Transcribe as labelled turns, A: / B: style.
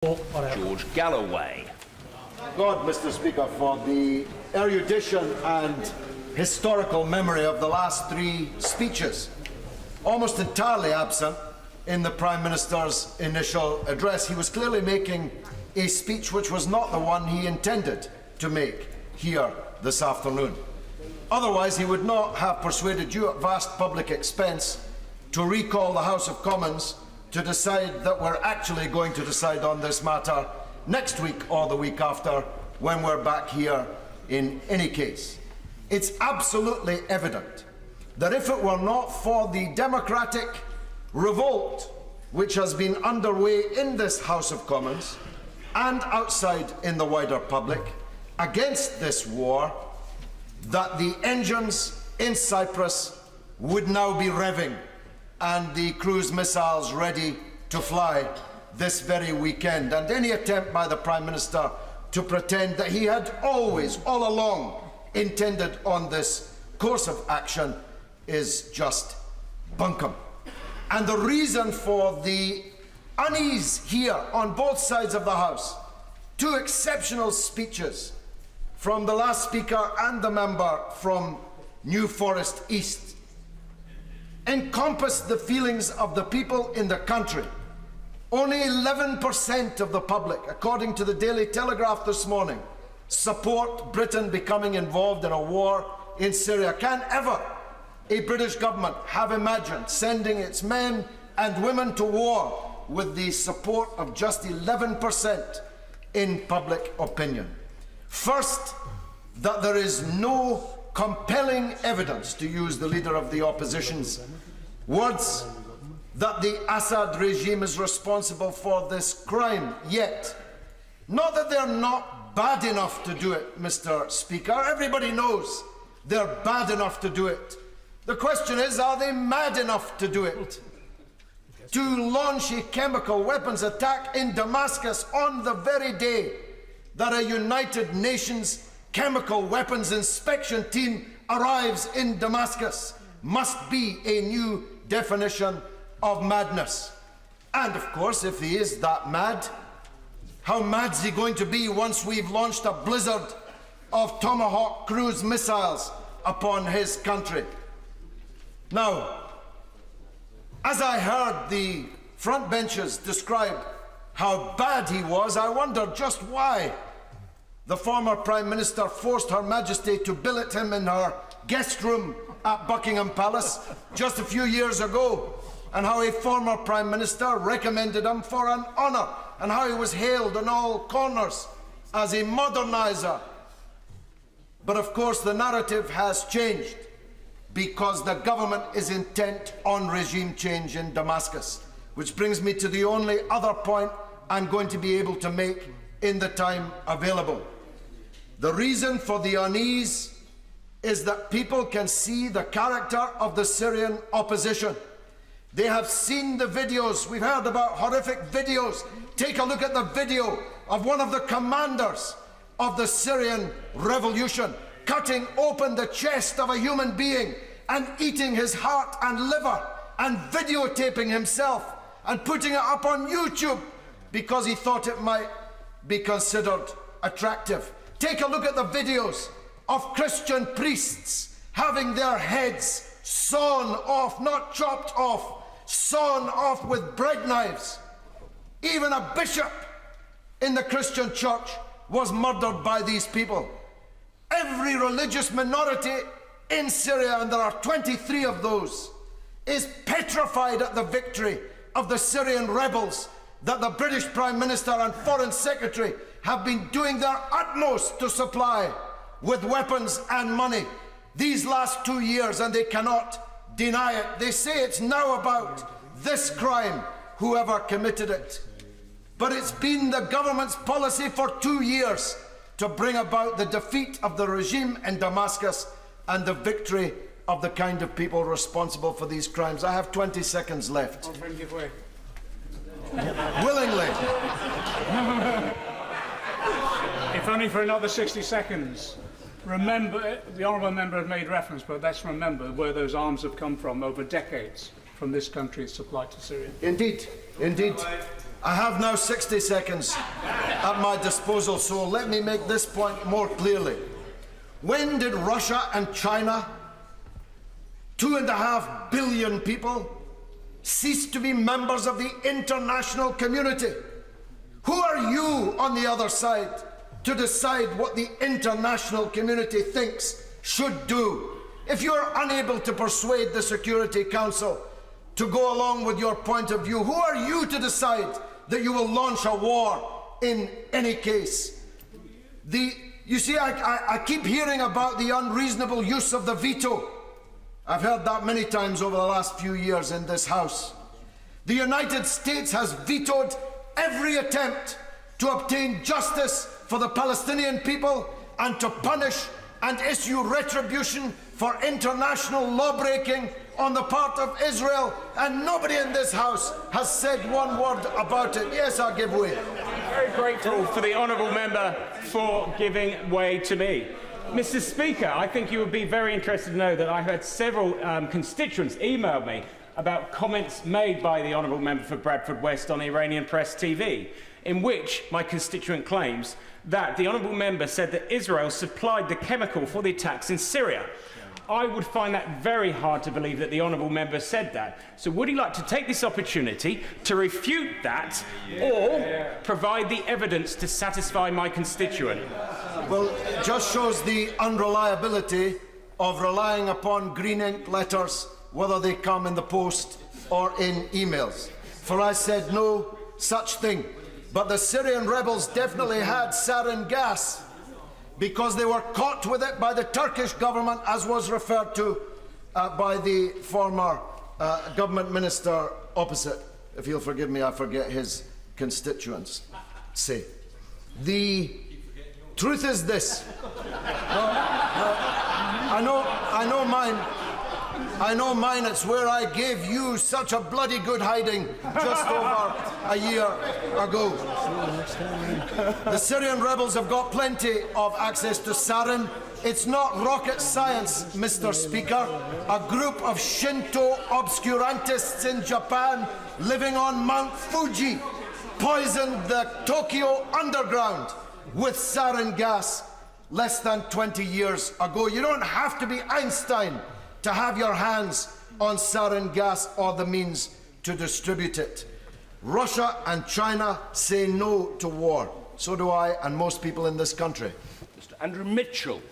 A: George Galloway.
B: God, Mr. Speaker, for the erudition and historical memory of the last three speeches, almost entirely absent in the Prime Minister's initial address. He was clearly making a speech which was not the one he intended to make here this afternoon. Otherwise, he would not have persuaded you at vast public expense to recall the House of Commons to decide that we're actually going to decide on this matter next week or the week after, when we're back here in any case. It's absolutely evident that if it were not for the democratic revolt which has been underway in this House of Commons and outside in the wider public against this war, that the engines in Cyprus would now be revving and the cruise missiles ready to fly this very weekend. And any attempt by the Prime Minister to pretend that he had always, all along, intended on this course of action is just bunkum. And the reason for the unease here on both sides of the House, two exceptional speeches from the last speaker and the member from New Forest East, encompass the feelings of the people in the country. Only 11% of the public, according to the Daily Telegraph this morning, support Britain becoming involved in a war in Syria. Can ever a British government have imagined sending its men and women to war with the support of just 11% in public opinion? First, that there is no compelling evidence, to use the leader of the opposition's words, that the Assad regime is responsible for this crime yet. Not that they're not bad enough to do it, Mr. Speaker. Everybody knows they're bad enough to do it. The question is, are they mad enough to do it? To launch a chemical weapons attack in Damascus on the very day that a United Nations chemical weapons inspection team arrives in Damascus must be a new definition of madness. And of course, if he is that mad, how mad is he going to be once we've launched a blizzard of Tomahawk cruise missiles upon his country? Now, as I heard the front benches describe how bad he was, I wondered just why the former Prime Minister forced Her Majesty to billet him in her guest room at Buckingham Palace just a few years ago, and how a former Prime Minister recommended him for an honour, and how he was hailed in all corners as a moderniser. But of course the narrative has changed, because the government is intent on regime change in Damascus. Which brings me to the only other point I'm going to be able to make in the time available. The reason for the unease is that people can see the character of the Syrian opposition. They have seen the videos. We've heard about horrific videos. Take a look at the video of one of the commanders of the Syrian revolution cutting open the chest of a human being and eating his heart and liver and videotaping himself and putting it up on YouTube because he thought it might be considered attractive. Take a look at the videos of Christian priests having their heads sawn off, not chopped off, sawn off with bread knives. Even a bishop in the Christian church was murdered by these people. Every religious minority in Syria, and there are 23 of those, is petrified at the victory of the Syrian rebels that the British Prime Minister and Foreign Secretary have been doing their utmost to supply with weapons and money these last 2 years, and they cannot deny it. They say it's now about this crime, whoever committed it. But it's been the government's policy for 2 years to bring about the defeat of the regime in Damascus and the victory of the kind of people responsible for these crimes. I have 20 seconds left.
C: I'll bring it away.
B: Willingly.
C: If only for another 60 seconds. Remember, the honourable member has made reference, but let's remember where those arms have come from over decades from this country's supply to Syria.
B: Indeed, indeed. I have now 60 seconds at my disposal, so let me make this point more clearly. When did Russia and China, 2.5 billion people, cease to be members of the international community? Who are you on the other side to decide what the international community thinks should do? If you're unable to persuade the Security Council to go along with your point of view, who are you to decide that you will launch a war in any case? You see, I keep hearing about the unreasonable use of the veto. I've heard that many times over the last few years in this House. The United States has vetoed every attempt to obtain justice for the Palestinian people and to punish and issue retribution for international law-breaking on the part of Israel, and nobody in this House has said one word about it. Yes, I'll give way.
D: Very grateful for the honourable member for giving way to me. Mr. Speaker, I think you would be very interested to know that I had several constituents email me about comments made by the honourable member for Bradford West on Iranian Press TV, in which my constituent claims that the honourable member said that Israel supplied the chemical for the attacks in Syria. I would find that very hard to believe that the honourable member said that. So would he like to take this opportunity to refute that or provide the evidence to satisfy my constituent?
B: Well, it just shows the unreliability of relying upon green ink letters, whether they come in the post or in emails. For I said no such thing. But the Syrian rebels definitely had sarin gas because they were caught with it by the Turkish government, as was referred to by the former government minister opposite. If he'll forgive me, I forget his constituents. Say. The truth is this. I know mine, it's where I gave you such a bloody good hiding just over a year ago. The Syrian rebels have got plenty of access to sarin. It's not rocket science, Mr. Speaker. A group of Shinto obscurantists in Japan living on Mount Fuji poisoned the Tokyo underground with sarin gas less than 20 years ago. You don't have to be Einstein to have your hands on sarin gas or the means to distribute it. Russia and China say no to war. So do I and most people in this country.
A: Mr. Andrew Mitchell.